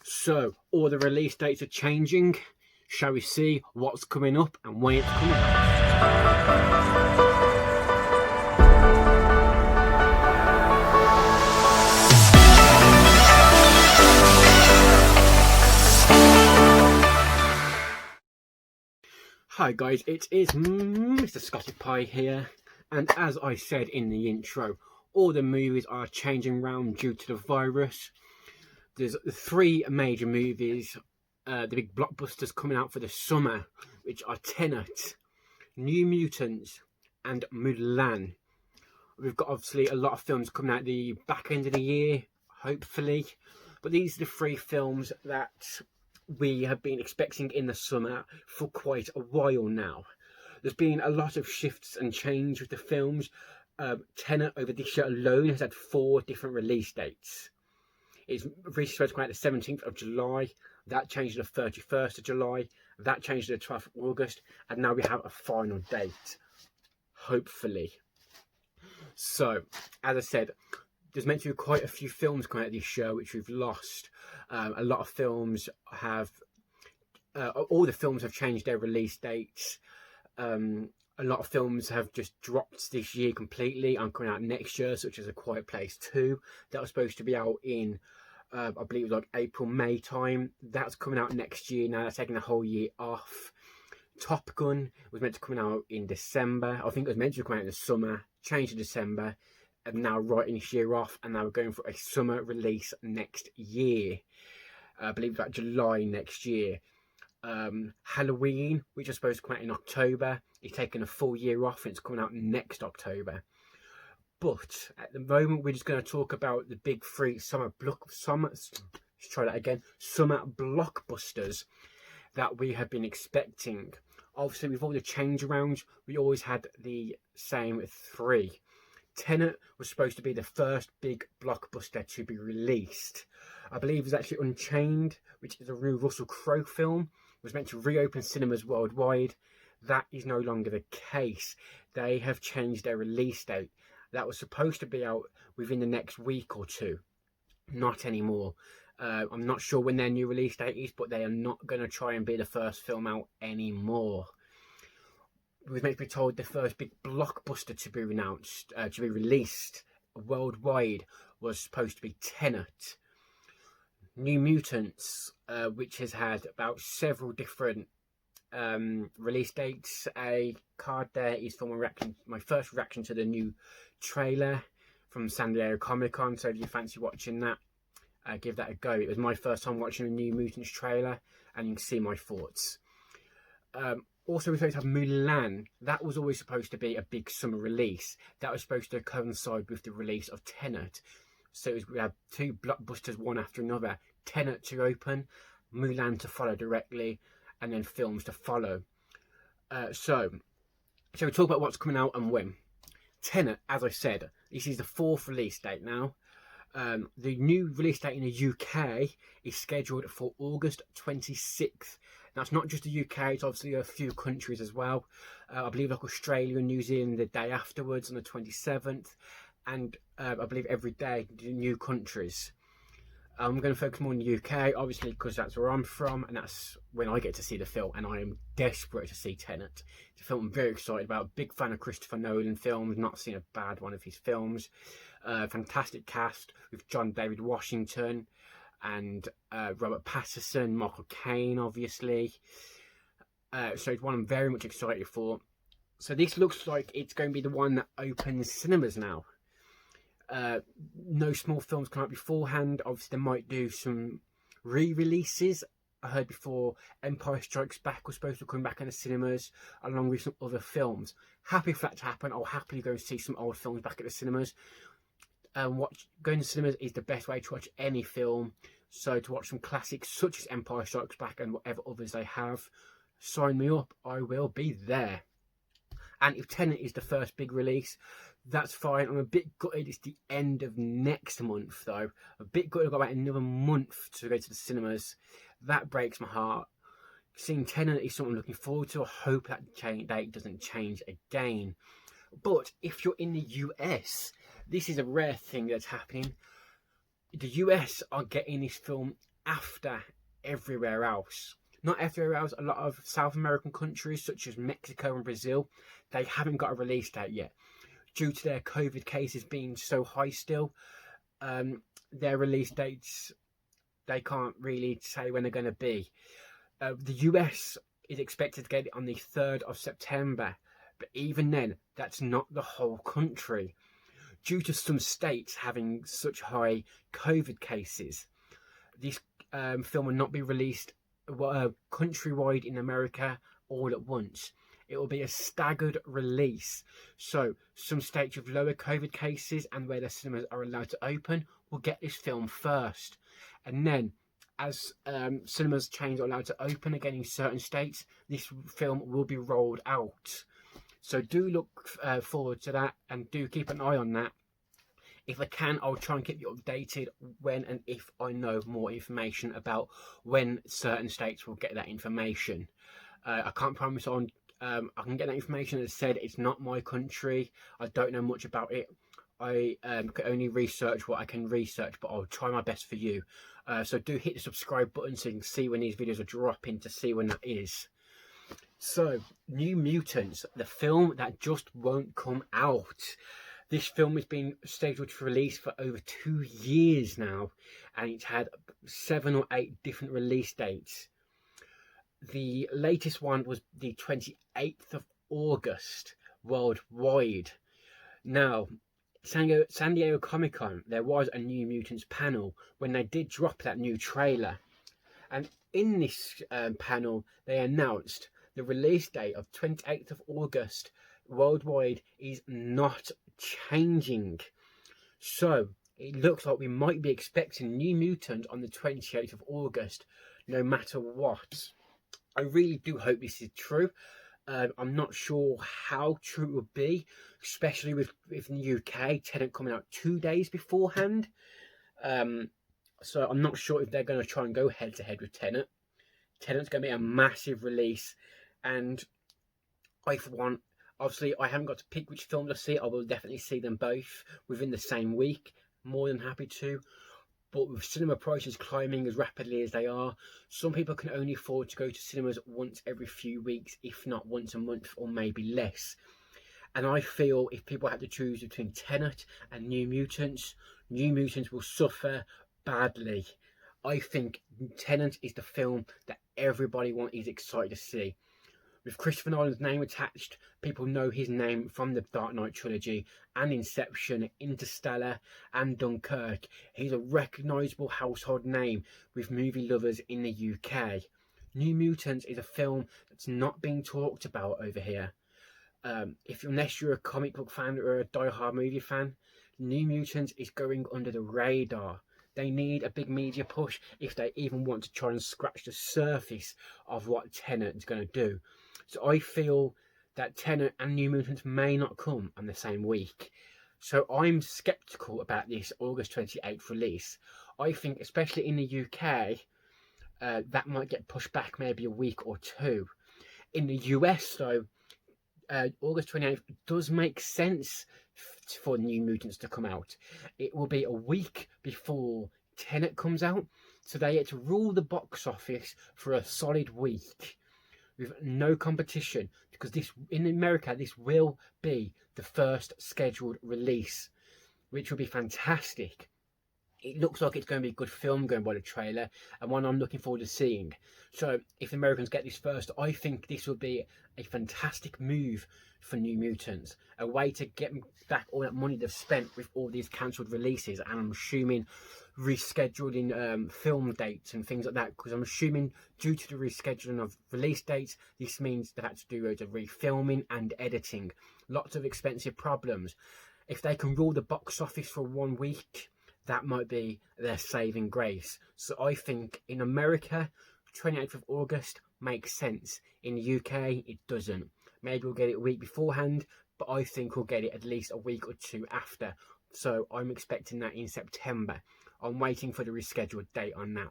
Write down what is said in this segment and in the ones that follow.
So, all the release dates are changing. Shall we see what's coming up and when it's coming up? Hi guys, it is Mr. Scotty Pie here, and as I said in the intro, all the movies are changing around due to the virus. There's three major movies, the big blockbusters coming out for the summer, which are Tenet, New Mutants, and Mulan. We've got obviously a lot of films coming out the back end of the year, hopefully, but these are the three films that we have been expecting in the summer for quite a while now. There's been a lot of shifts and change with the films. Tenet over this year alone has had 4 different release dates. It's originally supposed to come out the 17th of July, that changed to the 31st of July, that changed to the 12th of August, and now we have a final date, hopefully. So, as I said, there's meant to be quite a few films coming out this year which we've lost. A lot of films have, all the films have changed their release dates. A lot of films have just dropped this year completely and coming out next year, such as A Quiet Place 2. That was supposed to be out in, I believe it was like April, May time. That's coming out next year. Now that's taking a whole year off. Top Gun was meant to come out in December. I think it was meant to come out in the summer, changed to December, and now writing this year off, and now we're going for a summer release next year. I believe about July next year. Halloween, which is supposed to come out in October, is taking a full year off, and it's coming out next October. But at the moment, we're just going to talk about the big 3 summer blockbusters that we have been expecting. Obviously, with all the change around, we always had the same 3. Tenet was supposed to be the first big blockbuster to be released. I believe it was actually Unchained, which is a real Russell Crowe film, was meant to reopen cinemas worldwide. That is no longer the case. They have changed their release date. That was supposed to be out within the next week or 2. Not anymore. I'm not sure when their new release date is, but they are not going to try and be the first film out anymore. We was meant to be told the first big blockbuster to be released worldwide was supposed to be Tenet. New Mutants, which has had about several different release dates. A card there is for my first reaction to the new trailer from San Diego Comic-Con, so if you fancy watching that, give that a go. It was my first time watching a New Mutants trailer, and you can see my thoughts. Also, we're supposed to have Mulan. That was always supposed to be a big summer release. That was supposed to coincide with the release of Tenet. So we have 2 blockbusters, one after another. Tenet to open, Mulan to follow directly, and then films to follow. So we talk about what's coming out and when. Tenet, as I said, this is the 4th release date now. The new release date in the UK is scheduled for August 26th. Now, it's not just the UK, it's obviously a few countries as well. I believe like Australia and New Zealand the day afterwards on the 27th. And I believe every day new countries. I'm going to focus more on the UK, obviously, because that's where I'm from, and that's when I get to see the film, and I am desperate to see Tenet. It's a film I'm very excited about. Big fan of Christopher Nolan films, not seen a bad one of his films. Fantastic cast with John David Washington and Robert Pattinson, Michael Caine, obviously. So it's one I'm very much excited for. So this looks like it's going to be the one that opens cinemas now. No small films come out beforehand. Obviously, they might do some re-releases. I heard before Empire Strikes Back was supposed to come back in the cinemas, along with some other films. Happy for that to happen. I'll happily go and see some old films back at the cinemas. Going to cinemas is the best way to watch any film. So to watch some classics such as Empire Strikes Back and whatever others they have, sign me up. I will be there. And if Tenet is the first big release, that's fine. I'm a bit gutted it's the end of next month, though. A bit gutted I've got about another month to go to the cinemas. That breaks my heart. Seeing Tenet is something I'm looking forward to. I hope that date doesn't change again. But if you're in the US, this is a rare thing that's happening. The US are getting this film after everywhere else. Not everywhere else, a lot of South American countries such as Mexico and Brazil, they haven't got a release date yet. Due to their COVID cases being so high still, their release dates, they can't really say when they're going to be. The US is expected to get it on the 3rd of September, but even then, that's not the whole country. Due to some states having such high COVID cases, this film will not be released countrywide in America all at once. It will be a staggered release. So some states with lower COVID cases and where the cinemas are allowed to open will get this film first. And then as cinemas chains are allowed to open again in certain states, this film will be rolled out. So do look forward to that, and do keep an eye on that. If I can, I'll try and keep you updated when and if I know more information about when certain states will get that information. I can't promise on I can get that information. As I said, it's not my country. I don't know much about it. I can only research what I can research, but I'll try my best for you. So do hit the subscribe button so you can see when these videos are dropping, to see when that is. So, New Mutants, the film that just won't come out. This film has been scheduled for release for over 2 years now, and it's had 7 or 8 different release dates. The latest one was the 28th of August worldwide. Now, San Diego Comic-Con, there was a New Mutants panel when they did drop that new trailer. And in this panel, they announced the release date of 28th of August worldwide is not changing. So it looks like we might be expecting New Mutant on the 28th of August, no matter what. I really do hope this is true. I'm not sure how true it will be, especially with in the UK, Tenet coming out 2 days beforehand. So I'm not sure if they're going to try and go head to head with Tenet. Tenet's going to be a massive release, and I, for one, obviously I haven't got to pick which film to see. I will definitely see them both within the same week. More than happy to. But with cinema prices climbing as rapidly as they are, some people can only afford to go to cinemas once every few weeks, if not once a month, or maybe less. And I feel if people have to choose between Tenet and New Mutants will suffer badly. I think Tenet is the film that everybody is excited to see. With Christopher Nolan's name attached, people know his name from the Dark Knight trilogy and Inception, Interstellar and Dunkirk. He's a recognisable household name with movie lovers in the UK. New Mutants is a film that's not being talked about over here. Unless you're a comic book fan or a die-hard movie fan, New Mutants is going under the radar. They need a big media push if they even want to try and scratch the surface of what Tenet is going to do. So I feel that Tenet and New Mutants may not come on the same week. So I'm sceptical about this August 28th release. I think, especially in the UK, that might get pushed back maybe a week or two. In the US, though, August 28th does make sense for New Mutants to come out. It will be a week before Tenet comes out, so they get to rule the box office for a solid week with no competition, because in America this will be the first scheduled release, which will be fantastic. It looks like it's going to be a good film going by the trailer, and one I'm looking forward to seeing. So if the Americans get this first, I think this will be a fantastic move for New Mutants, a way to get back all that money they've spent with all these cancelled releases, and I'm assuming rescheduling film dates and things like that, because I'm assuming due to the rescheduling of release dates, this means they've had to do loads of refilming and editing, lots of expensive problems. If they can rule the box office for 1 week, that might be their saving grace. So I think in America, 28th of August makes sense. In the UK, it doesn't. Maybe we'll get it a week beforehand, but I think we'll get it at least a week or two after. So I'm expecting that in September. I'm waiting for the rescheduled date on that.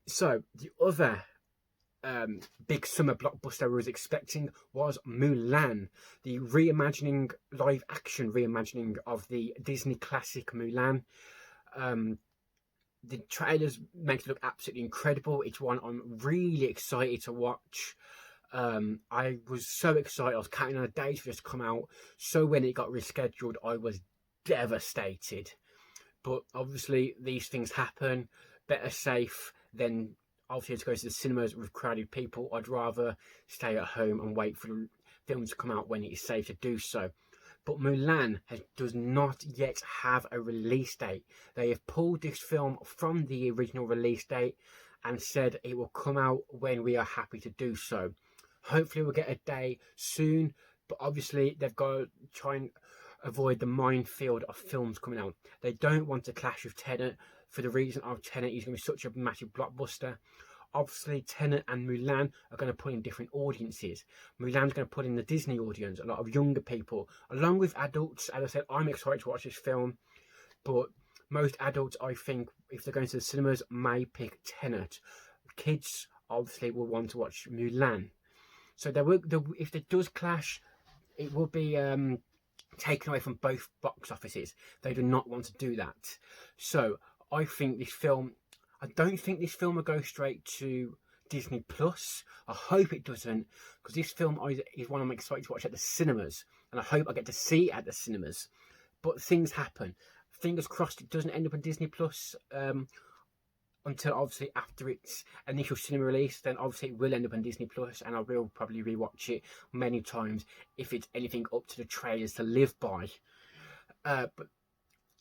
So the other big summer blockbuster I was expecting was Mulan, the live action reimagining of the Disney classic Mulan. The trailers make it look absolutely incredible. It's one I'm really excited to watch. I was so excited. I was counting on the days for this to come out. So when it got rescheduled, I was devastated. But obviously, these things happen. Better safe than obviously to go to the cinemas with crowded people. I'd rather stay at home and wait for the film to come out when it is safe to do so. But Mulan does not yet have a release date. They have pulled this film from the original release date and said it will come out when we are happy to do so. Hopefully we'll get a day soon, but obviously they've got to try and avoid the minefield of films coming out. They don't want to clash with Tenet for the reason of Tenet is going to be such a massive blockbuster. Obviously, Tenet and Mulan are going to put in different audiences. Mulan's going to put in the Disney audience, a lot of younger people, along with adults. As I said, I'm excited to watch this film, but most adults, I think, if they're going to the cinemas, may pick Tenet. Kids, obviously, will want to watch Mulan. So if it does clash, it will be taken away from both box offices. They do not want to do that. So I think this film... I don't think this film will go straight to Disney Plus. I hope it doesn't, because this film is one I'm excited to watch at the cinemas, and I hope I get to see it at the cinemas. But things happen. Fingers crossed it doesn't end up on Disney Plus until obviously after its initial cinema release. Then obviously it will end up on Disney Plus, and I will probably rewatch it many times if it's anything up to the trailers to live by.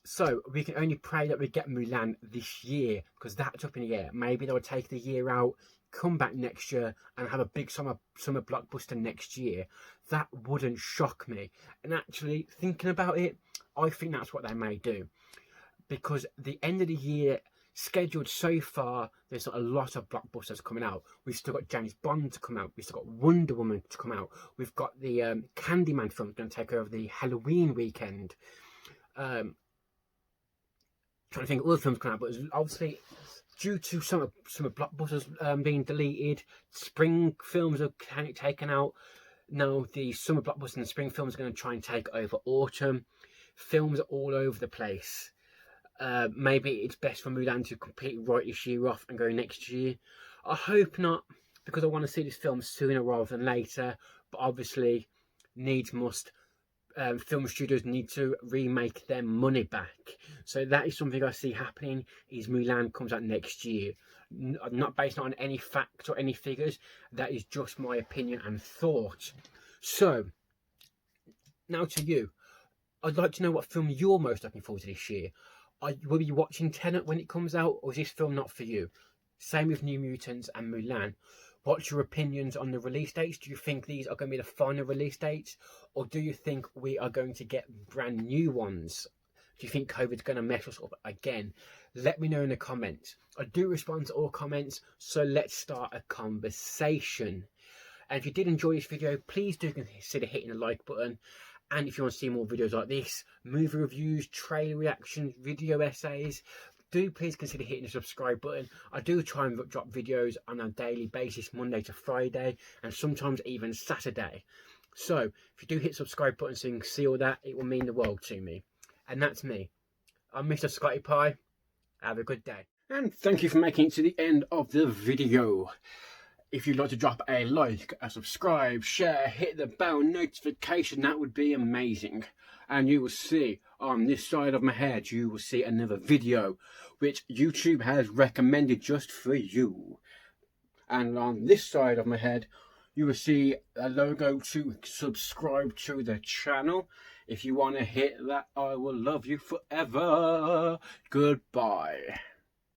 So we can only pray that we get Mulan this year, because that's up in the air. Maybe they'll take the year out, come back next year and have a big summer blockbuster next year. That wouldn't shock me. And actually, thinking about it, I think that's what they may do. Because the end of the year scheduled so far, there's not a lot of blockbusters coming out. We've still got James Bond to come out. We've still got Wonder Woman to come out. We've got the Candyman film going to take over the Halloween weekend. Trying to think of other films coming out, but obviously due to some blockbusters being deleted, spring films are taken out. Now the summer blockbusters and the spring films are going to try and take over autumn. Films are all over the place. Maybe it's best for Mulan to completely write this year off and go next year. I hope not, because I want to see this film sooner rather than later. But obviously, needs must. Film studios need to remake their money back. So that is something I see happening, is Mulan comes out next year. Not based on any facts or any figures. That is just my opinion and thought. So, now to you. I'd like to know what film you're most looking forward to this year. Will you be watching Tenet when it comes out, or is this film not for you? Same with New Mutants and Mulan. What's your opinions on the release dates? Do you think these are going to be the final release dates? Or do you think we are going to get brand new ones? Do you think COVID's going to mess us up again? Let me know in the comments. I do respond to all comments, so let's start a conversation. And if you did enjoy this video, please do consider hitting the like button. And if you want to see more videos like this, movie reviews, trailer reactions, video essays, do please consider hitting the subscribe button. I do try and drop videos on a daily basis, Monday to Friday, and sometimes even Saturday. So if you do hit the subscribe button so you can see all that, it will mean the world to me. And that's me. I'm Mr. Scotty Pie. Have a good day. And thank you for making it to the end of the video. If you'd like to drop a like, a subscribe, share, hit the bell notification, that would be amazing. And you will see on this side of my head, you will see another video which YouTube has recommended just for you. And on this side of my head, you will see a logo to subscribe to the channel. If you want to hit that, I will love you forever. Goodbye.